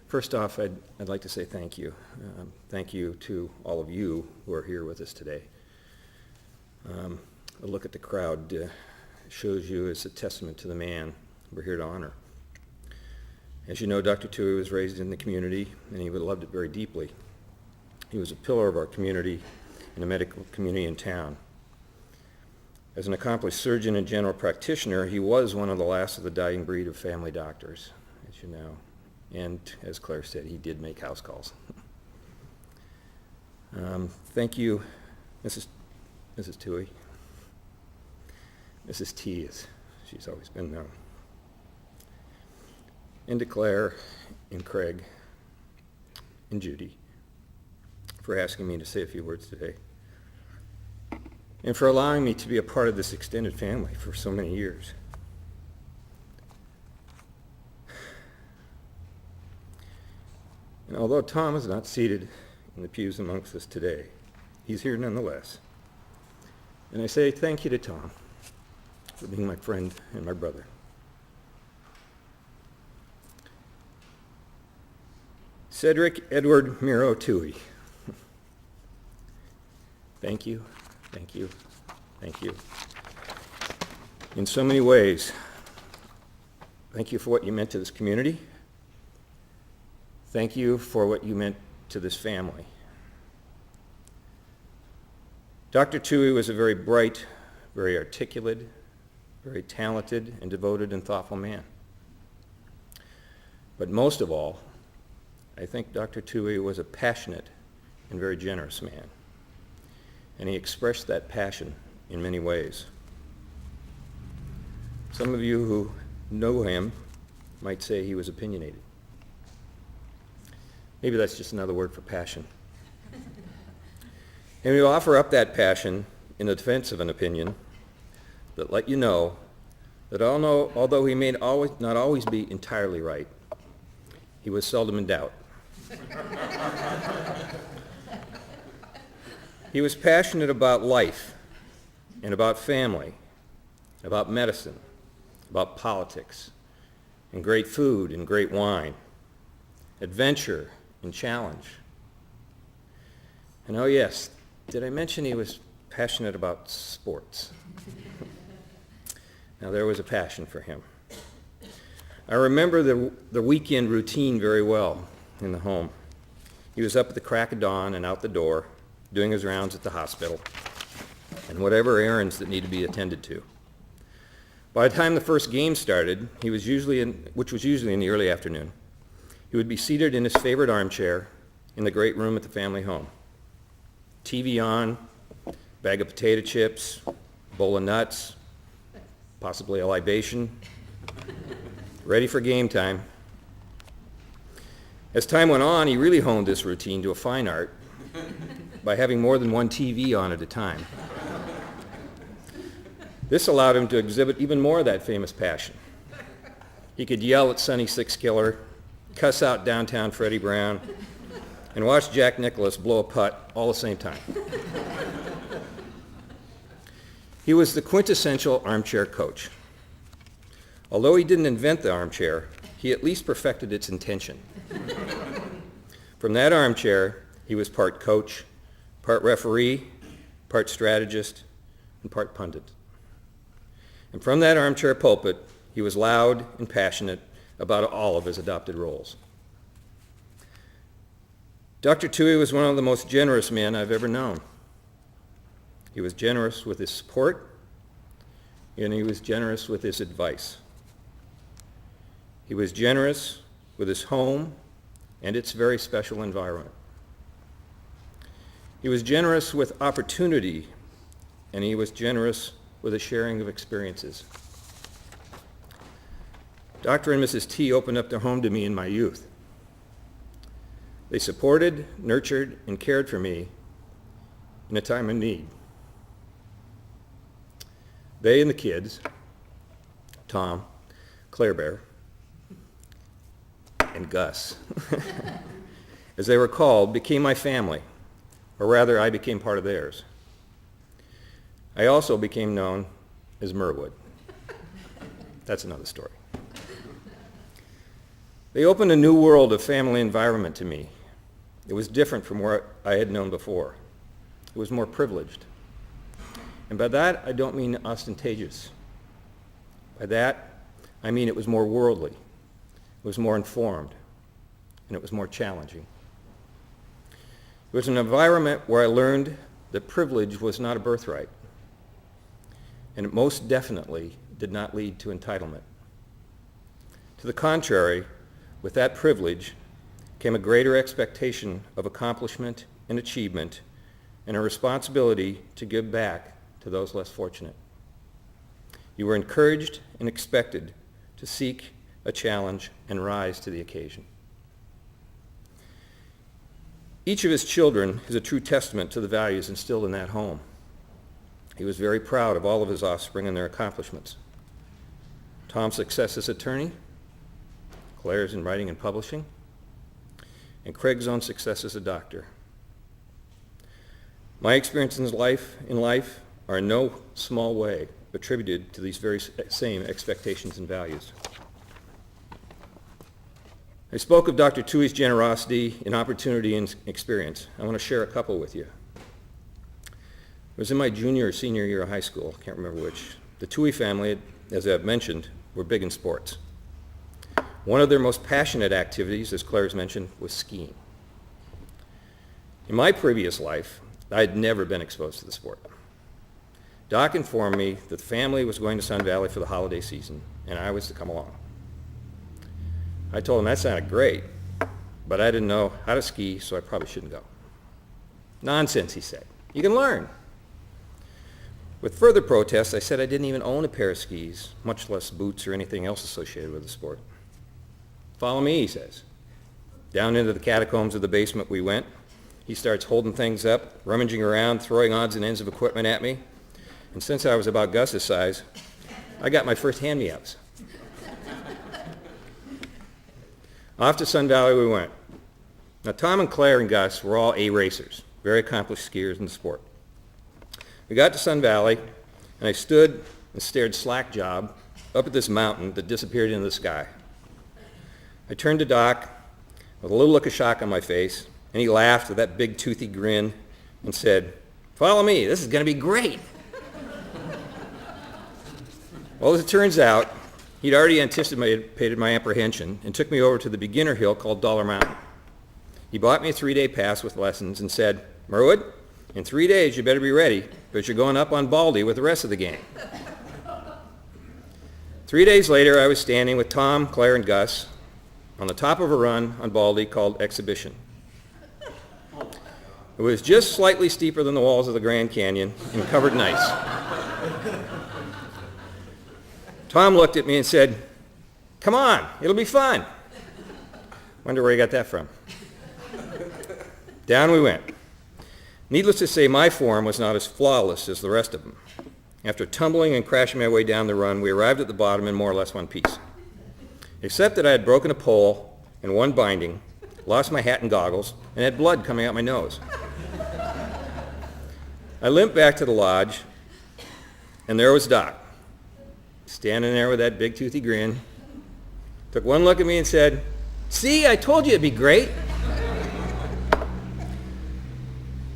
First off, I'd like to say thank you. Thank you to all of you who are here with us today. A look at the crowd shows you as a testament to the man we're here to honor. As you know, Dr. Tui was raised in the community, and he loved it very deeply. He was a pillar of our community and the medical community in town. As an accomplished surgeon and general practitioner, he was one of the last of the dying breed of family doctors, as you know. And as Claire said, he did make house calls. Thank you, Mrs. Tui. Mrs. T, as she's always been known. And to Claire and Craig and Judy for asking me to say a few words today, and for allowing me to be a part of this extended family for so many years. And although Tom is not seated in the pews amongst us today, he's here nonetheless. And I say thank you to Tom for being my friend and my brother. Cedric Edward Miro Tui. Thank you, thank you, thank you. In so many ways, thank you for what you meant to this community. Thank you for what you meant to this family. Dr. Tui was a very bright, very articulate, very talented and devoted and thoughtful man. But most of all, I think Dr. Tui was a passionate and very generous man. And he expressed that passion in many ways. Some of you who know him might say he was opinionated. Maybe that's just another word for passion. And we offer up that passion in the defense of an opinion that let you know that although he may not always be entirely right, he was seldom in doubt. He was passionate about life and about family, about medicine, about politics, and great food and great wine, adventure and challenge. And oh yes, did I mention he was passionate about sports? Now there was a passion for him. I remember the weekend routine very well in the home. He was up at the crack of dawn and out the door, doing his rounds at the hospital, and whatever errands that needed to be attended to. By the time the first game started, which was usually in the early afternoon, he would be seated in his favorite armchair in the great room at the family home. TV on, bag of potato chips, bowl of nuts, possibly a libation, ready for game time. As time went on, he really honed this routine to a fine art by having more than one TV on at a time. This allowed him to exhibit even more of that famous passion. He could yell at Sonny Six Killer, cuss out downtown Freddie Brown, and watch Jack Nicklaus blow a putt all at the same time. He was the quintessential armchair coach. Although he didn't invent the armchair, he at least perfected its intention. From that armchair, he was part coach, part referee, part strategist, and part pundit. And from that armchair pulpit, he was loud and passionate about all of his adopted roles. Dr. Tui was one of the most generous men I've ever known. He was generous with his support, and he was generous with his advice. He was generous with his home and its very special environment. He was generous with opportunity, and he was generous with a sharing of experiences. Dr. and Mrs. T opened up their home to me in my youth. They supported, nurtured, and cared for me in a time of need. They and the kids, Tom, Claire Bear, and Gus, as they were called, became my family, or rather, I became part of theirs. I also became known as Merwood. That's another story. They opened a new world of family environment to me. It was different from what I had known before. It was more privileged. And by that, I don't mean ostentatious. By that, I mean it was more worldly, it was more informed, and it was more challenging. It was an environment where I learned that privilege was not a birthright, and it most definitely did not lead to entitlement. To the contrary, with that privilege came a greater expectation of accomplishment and achievement and a responsibility to give back to those less fortunate. You were encouraged and expected to seek a challenge and rise to the occasion. Each of his children is a true testament to the values instilled in that home. He was very proud of all of his offspring and their accomplishments. Tom's success as attorney, Claire's in writing and publishing, and Craig's own success as a doctor. My experiences in life are in no small way attributed to these very same expectations and values. I spoke of Dr. Tuohy's generosity in opportunity and experience. I want to share a couple with you. It was in my junior or senior year of high school, I can't remember which. The Tuohy family, as I've mentioned, were big in sports. One of their most passionate activities, as Claire's mentioned, was skiing. In my previous life, I had never been exposed to the sport. Doc informed me that the family was going to Sun Valley for the holiday season, and I was to come along. I told him that sounded great, but I didn't know how to ski, so I probably shouldn't go. Nonsense, he said. You can learn. With further protests, I said I didn't even own a pair of skis, much less boots or anything else associated with the sport. Follow me, he says. Down into the catacombs of the basement we went. He starts holding things up, rummaging around, throwing odds and ends of equipment at me. And since I was about Gus's size, I got my first hand-me-ups. Off to Sun Valley we went. Now, Tom and Claire and Gus were all A racers, very accomplished skiers in the sport. We got to Sun Valley, and I stood and stared slack-jawed up at this mountain that disappeared into the sky. I turned to Doc with a little look of shock on my face, and he laughed with that big toothy grin and said, "Follow me, this is going to be great." Well, as it turns out, he'd already anticipated my apprehension and took me over to the beginner hill called Dollar Mountain. He bought me a 3-day pass with lessons and said, "Merwood, in 3 days you better be ready because you're going up on Baldy with the rest of the gang." 3 days later, I was standing with Tom, Claire, and Gus on the top of a run on Baldy called Exhibition. It was just slightly steeper than the walls of the Grand Canyon and covered in ice. Tom looked at me and said, "Come on, it'll be fun." Wonder where he got that from. Down we went. Needless to say, my form was not as flawless as the rest of them. After tumbling and crashing my way down the run, we arrived at the bottom in more or less one piece. Except that I had broken a pole and one binding, lost my hat and goggles, and had blood coming out my nose. I limped back to the lodge, and there was Doc, standing there with that big toothy grin, took one look at me and said, "See, I told you it'd be great."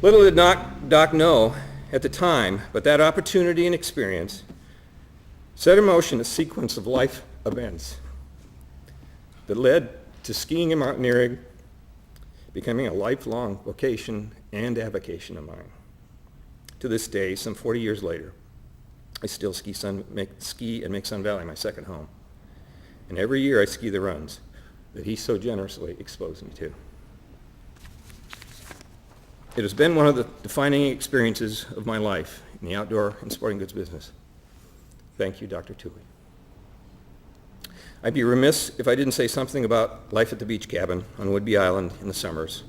Little did Doc know at the time, but that opportunity and experience set in motion a sequence of life events that led to skiing and mountaineering becoming a lifelong vocation and avocation of mine. To this day, some 40 years later, I still ski and make Sun Valley my second home. And every year I ski the runs that he so generously exposed me to. It has been one of the defining experiences of my life in the outdoor and sporting goods business. Thank you, Dr. Tuohy. I'd be remiss if I didn't say something about life at the beach cabin on Whidbey Island in the summers.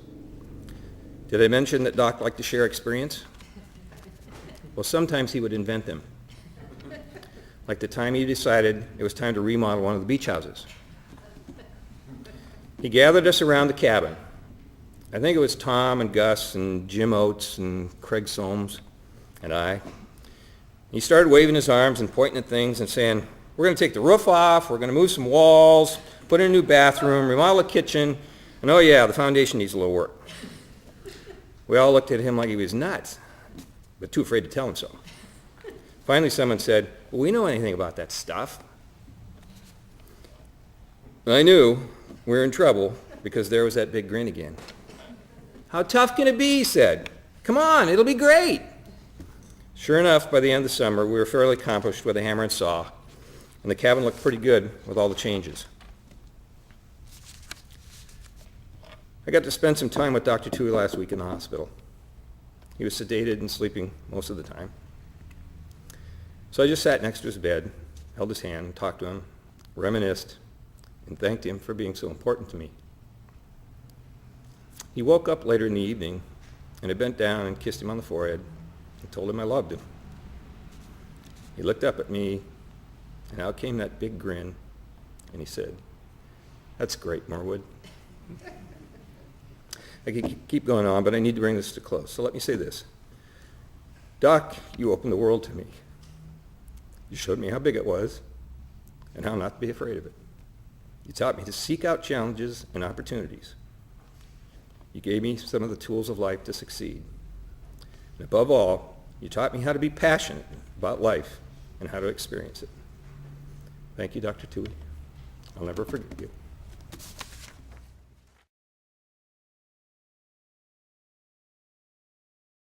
Did I mention that Doc liked to share experience? Well, sometimes he would invent them. Like the time he decided it was time to remodel one of the beach houses. He gathered us around the cabin. I think it was Tom and Gus and Jim Oates and Craig Soames and I. He started waving his arms and pointing at things and saying, We're going to take the roof off, we're going to move some walls, put in a new bathroom, remodel the kitchen, and oh yeah, the foundation needs a little work. We all looked at him like he was nuts, but too afraid to tell him so. Finally, someone said, well, we know anything about that stuff. I knew we were in trouble because there was that big grin again. How tough can it be, he said. Come on, it'll be great. Sure enough, by the end of the summer, we were fairly accomplished with a hammer and saw, and the cabin looked pretty good with all the changes. I got to spend some time with Dr. Tui last week in the hospital. He was sedated and sleeping most of the time. So I just sat next to his bed, held his hand, talked to him, reminisced, and thanked him for being so important to me. He woke up later in the evening, and I bent down and kissed him on the forehead and told him I loved him. He looked up at me, and out came that big grin, and he said, "That's great, Morwood." I could keep going on, but I need to bring this to close. So let me say this. Doc, you opened the world to me. You showed me how big it was and how not to be afraid of it. You taught me to seek out challenges and opportunities. You gave me some of the tools of life to succeed. And above all, you taught me how to be passionate about life and how to experience it. Thank you, Dr. Tui. I'll never forget you.